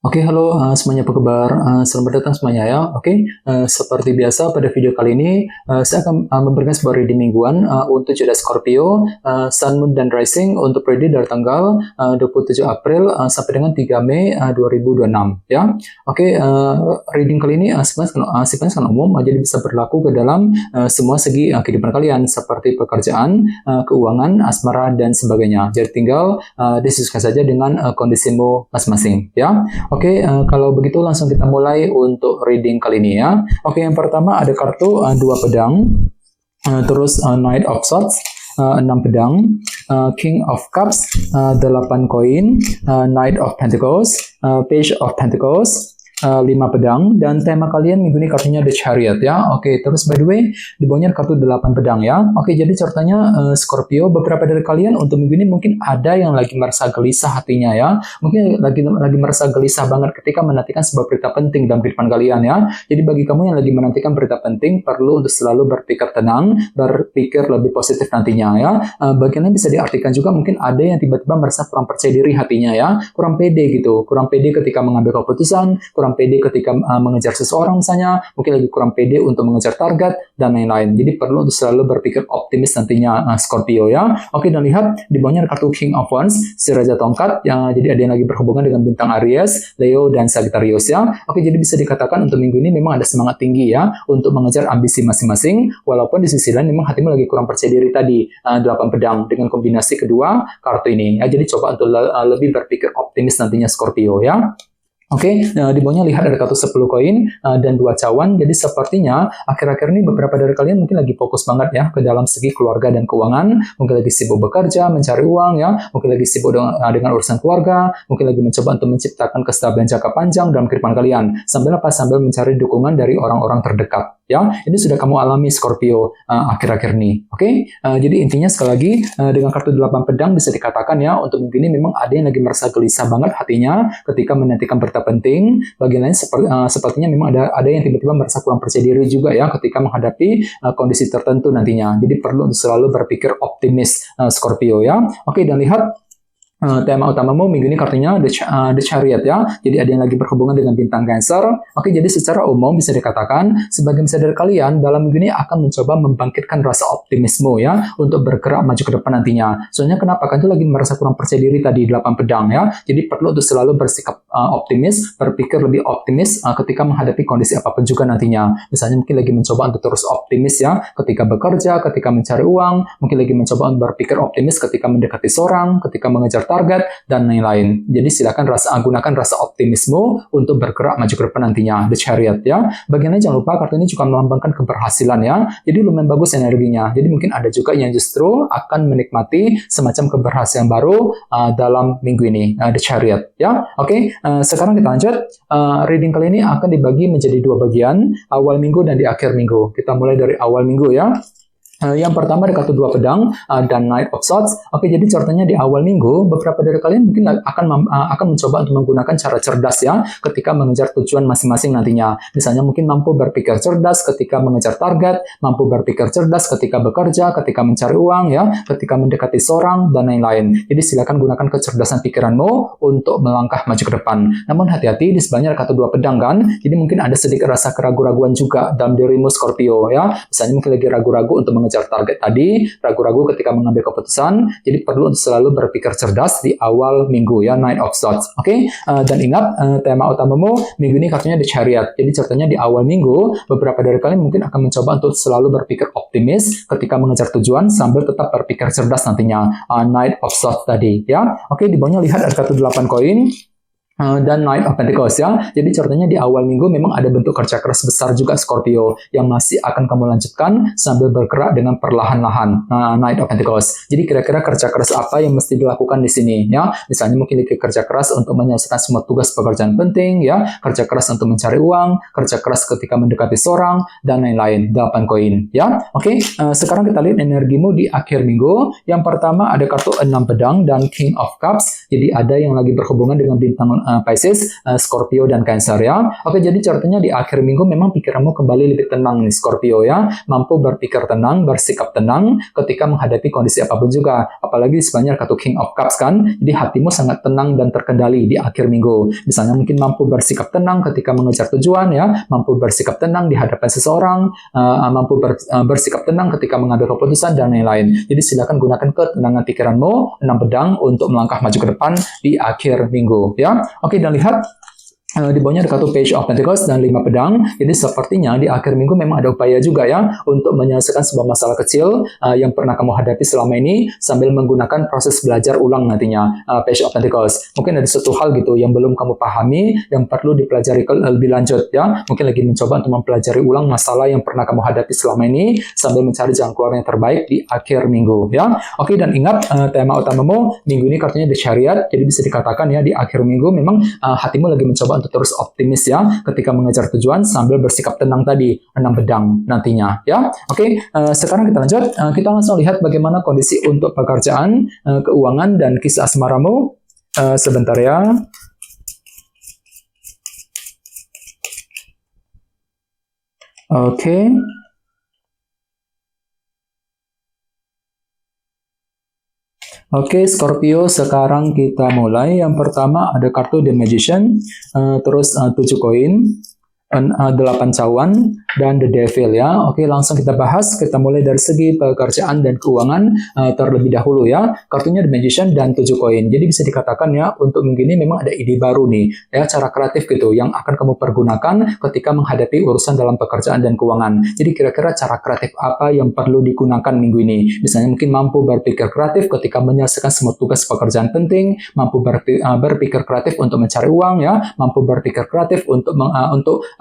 Oke, halo semuanya, apa kabar? Selamat datang semuanya ya. Oke, seperti biasa pada video kali ini saya akan memberikan sebuah reading mingguan untuk zodiak Scorpio, Sun, Moon, dan Rising untuk periode dari tanggal 27 April sampai dengan 3 Mei 2026 ya. Oke, reading kali ini sifatnya sangat umum, jadi bisa berlaku ke dalam semua segi kehidupan kalian seperti pekerjaan, keuangan, asmara, dan sebagainya. Jadi tinggal disesuaikan saja dengan kondisimu masing-masing ya. Oke, kalau begitu langsung kita mulai untuk reading kali ini ya. Oke, yang pertama ada kartu 2 pedang, terus Knight of Swords, 6 pedang, King of Cups, 8 koin, Knight of Pentacles, Page of Pentacles, 5 pedang, dan tema kalian minggu ini kartunya The Chariot ya. Oke, terus by the way di bawahnya kartu 8 pedang ya. Oke, jadi ceritanya Scorpio, beberapa dari kalian untuk minggu ini mungkin ada yang lagi merasa gelisah hatinya ya. Mungkin lagi merasa gelisah banget ketika menantikan sebuah berita penting dalam kehidupan kalian ya. Jadi bagi kamu yang lagi menantikan berita penting, perlu untuk selalu berpikir tenang, berpikir lebih positif nantinya ya. Bagiannya bisa diartikan juga mungkin ada yang tiba-tiba merasa kurang percaya diri hatinya ya, kurang pede gitu, kurang pede ketika mengambil keputusan, kurang pede ketika mengejar seseorang misalnya, mungkin lagi kurang pede untuk mengejar target dan lain-lain. Jadi perlu untuk selalu berpikir optimis nantinya Scorpio ya. Oke, dan lihat di bawahnya ada kartu King of Wands, si Raja Tongkat ya. Jadi ada yang lagi berhubungan dengan bintang Aries, Leo, dan Sagittarius ya. Oke, jadi bisa dikatakan untuk minggu ini memang ada semangat tinggi ya untuk mengejar ambisi masing-masing, walaupun di sisi lain memang hatimu lagi kurang percaya diri tadi, 8 pedang dengan kombinasi kedua kartu ini ya. Jadi coba untuk lebih berpikir optimis nantinya Scorpio ya. Oke, di bawahnya lihat ada kartu 10 koin dan 2 cawan. Jadi sepertinya akhir-akhir ini beberapa dari kalian mungkin lagi fokus banget ya ke dalam segi keluarga dan keuangan. Mungkin lagi sibuk bekerja, mencari uang ya. Mungkin lagi sibuk dengan urusan keluarga. Mungkin lagi mencoba untuk menciptakan kestabilan jangka panjang dalam kehidupan kalian. Sambil mencari dukungan dari orang-orang terdekat. Ya, ini sudah kamu alami Scorpio akhir-akhir ini. Oke, jadi intinya sekali lagi dengan kartu 8 pedang bisa dikatakan ya untuk minggu ini memang ada yang lagi merasa gelisah banget hatinya ketika menantikan berita penting. Bagian lain sepertinya memang ada yang tiba-tiba merasa kurang percaya diri juga ya ketika menghadapi kondisi tertentu nantinya. Jadi perlu selalu berpikir optimis Scorpio ya. Oke, dan lihat tema utamamu minggu ini kartunya The Chariot ya. Jadi ada yang lagi berhubungan dengan bintang Cancer. Oke, jadi secara umum bisa dikatakan sebagian besar dari kalian dalam minggu ini akan mencoba membangkitkan rasa optimisme ya untuk bergerak maju ke depan nantinya. Soalnya kenapa? Kan itu lagi merasa kurang percaya diri tadi 8 pedang ya. Jadi perlu untuk selalu bersikap optimis, berpikir lebih optimis ketika menghadapi kondisi apapun juga nantinya. Misalnya mungkin lagi mencoba untuk terus optimis ya ketika bekerja, ketika mencari uang, mungkin lagi mencoba untuk berpikir optimis ketika mendekati seorang, ketika mengejar target, dan lain-lain. Jadi silakan gunakan rasa optimisme untuk bergerak maju ke depan nantinya, The Chariot ya. Bagiannya jangan lupa kartu ini juga melambangkan keberhasilan ya. Jadi lumayan bagus energinya. Jadi mungkin ada juga yang justru akan menikmati semacam keberhasilan baru dalam minggu ini, The Chariot ya. Oke, sekarang kita lanjut. Reading kali ini akan dibagi menjadi 2 bagian, awal minggu dan di akhir minggu. Kita mulai dari awal minggu ya. Yang pertama ada kartu 2 pedang dan Knight of Swords. Oke, jadi ceritanya di awal minggu beberapa dari kalian mungkin akan mencoba untuk menggunakan cara cerdas ya ketika mengejar tujuan masing-masing nantinya. Misalnya mungkin mampu berpikir cerdas ketika mengejar target, mampu berpikir cerdas ketika bekerja, ketika mencari uang ya, ketika mendekati seorang dan lain-lain. Jadi silakan gunakan kecerdasan pikiranmu untuk melangkah maju ke depan. Namun hati-hati, di sebelahnya ada kartu 2 pedang kan. Jadi mungkin ada sedikit rasa keraguan-raguan juga dalam dirimu Scorpio ya. Misalnya mungkin lagi ragu-ragu untuk mengejar target tadi, ragu-ragu ketika mengambil keputusan. Jadi perlu selalu berpikir cerdas di awal minggu ya, Knight of Swords. Oke, dan ingat tema utamamu minggu ini kartunya The Chariot. Jadi ceritanya di awal minggu beberapa dari kalian mungkin akan mencoba untuk selalu berpikir optimis ketika mengejar tujuan sambil tetap berpikir cerdas nantinya, Knight of Swords tadi ya. Oke, di bawahnya lihat ada kartu 8 koin dan Knight of Pentacles ya. Jadi ceritanya di awal minggu memang ada bentuk kerja keras besar juga Scorpio yang masih akan kamu lanjutkan sambil bergerak dengan perlahan-lahan. Knight of Pentacles. Jadi kira-kira kerja keras apa yang mesti dilakukan di sini ya? Misalnya mungkin kerja keras untuk menyelesaikan semua tugas pekerjaan penting ya, kerja keras untuk mencari uang, kerja keras ketika mendekati seorang dan lain-lain. 8 koin ya. Oke, sekarang kita lihat energimu di akhir minggu. Yang pertama ada kartu 6 pedang dan King of Cups. Jadi ada yang lagi berhubungan dengan bintang Pisces, Scorpio, dan Cancer ya. Oke, jadi ceritanya di akhir minggu memang pikiranmu kembali lebih tenang nih Scorpio ya, mampu berpikir tenang, bersikap tenang ketika menghadapi kondisi apapun juga. Apalagi sebenarnya kartu King of Cups kan, jadi hatimu sangat tenang dan terkendali di akhir minggu. Misalnya mungkin mampu bersikap tenang ketika mengejar tujuan ya, mampu bersikap tenang di hadapan seseorang, mampu bersikap tenang ketika mengambil keputusan dan lain-lain. Jadi silakan gunakan ketenangan pikiranmu, 6 pedang untuk melangkah maju ke depan di akhir minggu ya. Oke, dan lihat di bawahnya ada kartu Page of Pentacles dan 5 pedang. Jadi sepertinya di akhir minggu memang ada upaya juga ya untuk menyelesaikan sebuah masalah kecil yang pernah kamu hadapi selama ini sambil menggunakan proses belajar ulang nantinya. Page of Pentacles. Mungkin ada satu hal gitu yang belum kamu pahami yang perlu dipelajari lebih lanjut ya. Mungkin lagi mencoba untuk mempelajari ulang masalah yang pernah kamu hadapi selama ini sambil mencari jalan keluar yang terbaik di akhir minggu ya. Oke, dan ingat tema utamamu minggu ini kartunya The Chariot. Jadi bisa dikatakan ya di akhir minggu memang hatimu lagi mencoba untuk terus optimis ya ketika mengejar tujuan sambil bersikap tenang tadi, 6 pedang nantinya ya. Oke, sekarang kita lanjut, kita langsung lihat bagaimana kondisi untuk pekerjaan, keuangan, dan kisah asmaramu. Sebentar ya. Oke. Oke, Scorpio, sekarang kita mulai. Yang pertama ada kartu The Magician, terus 7 koin, 8 cawan, dan The Devil ya. Oke, langsung kita bahas. Kita mulai dari segi pekerjaan dan keuangan terlebih dahulu ya. Kartunya The Magician dan 7 koin. Jadi bisa dikatakan ya, untuk minggu ini memang ada ide baru nih ya, cara kreatif gitu yang akan kamu pergunakan ketika menghadapi urusan dalam pekerjaan dan keuangan. Jadi kira-kira cara kreatif apa yang perlu digunakan minggu ini? Misalnya mungkin mampu berpikir kreatif ketika menyelesaikan semua tugas pekerjaan penting, mampu berpikir kreatif untuk mencari uang ya, mampu berpikir kreatif untuk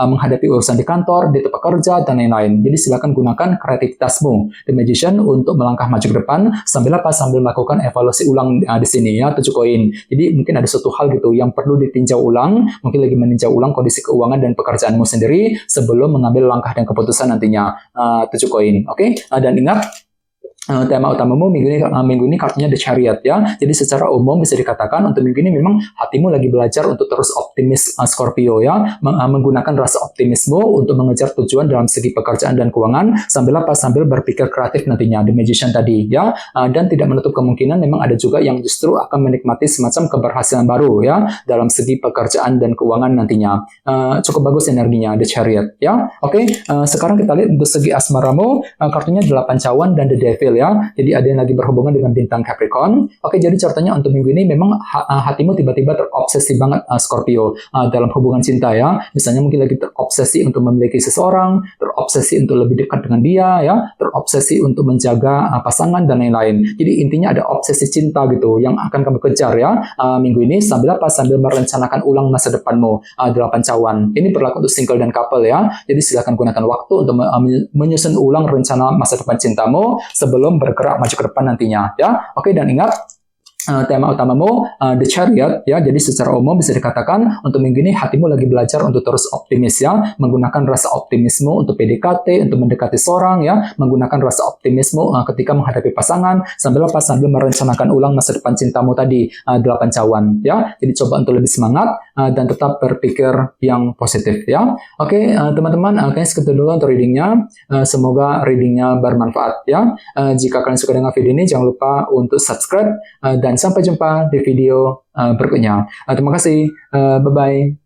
menghadapi urusan di kantor, di tempat kerja, dan lain-lain. Jadi silakan gunakan kreativitasmu, The Magician, untuk melangkah maju ke depan sambil melakukan evaluasi ulang di sini ya, 7 koin. Jadi mungkin ada suatu hal gitu yang perlu ditinjau ulang, mungkin lagi meninjau ulang kondisi keuangan dan pekerjaanmu sendiri sebelum mengambil langkah dan keputusan nantinya, 7 koin. Oke, dan ingat tema utamamu minggu ini kartunya The Chariot ya. Jadi secara umum bisa dikatakan untuk minggu ini memang hatimu lagi belajar untuk terus optimis Scorpio ya, menggunakan rasa optimisme untuk mengejar tujuan dalam segi pekerjaan dan keuangan sambil berpikir kreatif nantinya, The Magician tadi ya. Dan tidak menutup kemungkinan memang ada juga yang justru akan menikmati semacam keberhasilan baru ya dalam segi pekerjaan dan keuangan nantinya. Cukup bagus energinya The Chariot ya. Oke, sekarang kita lihat untuk segi asmaramu, kartunya 8 cawan dan The Devil ya. Jadi ada yang lagi berhubungan dengan bintang Capricorn. Oke, jadi ceritanya untuk minggu ini memang hatimu tiba-tiba terobsesi banget Scorpio dalam hubungan cinta ya. Misalnya mungkin lagi terobsesi untuk memiliki seseorang, terobsesi untuk lebih dekat dengan dia ya, terobsesi untuk menjaga pasangan dan lain-lain. Jadi intinya ada obsesi cinta gitu yang akan kamu kejar ya minggu ini sambil merencanakan ulang masa depanmu, 8 cawan. Ini berlaku untuk single dan couple ya. Jadi silakan gunakan waktu untuk menyusun ulang rencana masa depan cintamu sebelum bergerak maju ke depan nantinya ya. Oke, dan ingat tema utamamu The Chariot ya. Jadi secara umum bisa dikatakan untuk minggu ini hatimu lagi belajar untuk terus optimis ya, menggunakan rasa optimisme untuk PDKT, untuk mendekati seorang ya, menggunakan rasa optimisme ketika menghadapi pasangan sambil merencanakan ulang masa depan cintamu tadi, 8 cawan ya. Jadi coba untuk lebih semangat dan tetap berpikir yang positif ya. Oke, teman-teman, kayaknya segitu dulu untuk readingnya. Semoga readingnya bermanfaat ya. Jika kalian suka dengan video ini jangan lupa untuk subscribe dan sampai jumpa di video berikutnya. Terima kasih. Bye-bye.